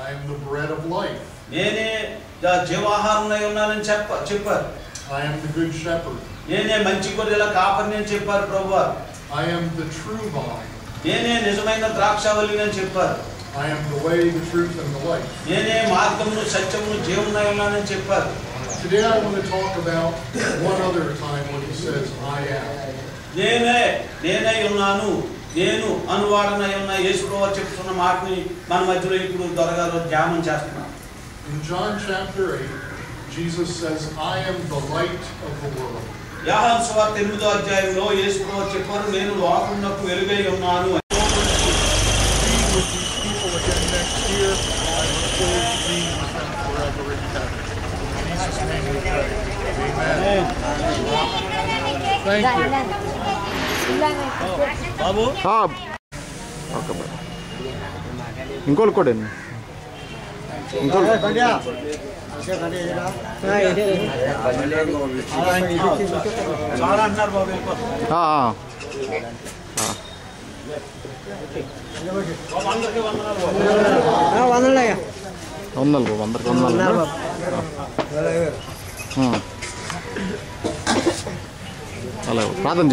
I am the bread of life. I am the good shepherd. I am the true vine. I am the way, the truth, and the life. Today I want to talk about one other time when he says, I am. In John chapter 8, Jesus says, I am the light of the world. Thank you. Babu? Ingkol ko din. Ingkol. Pratham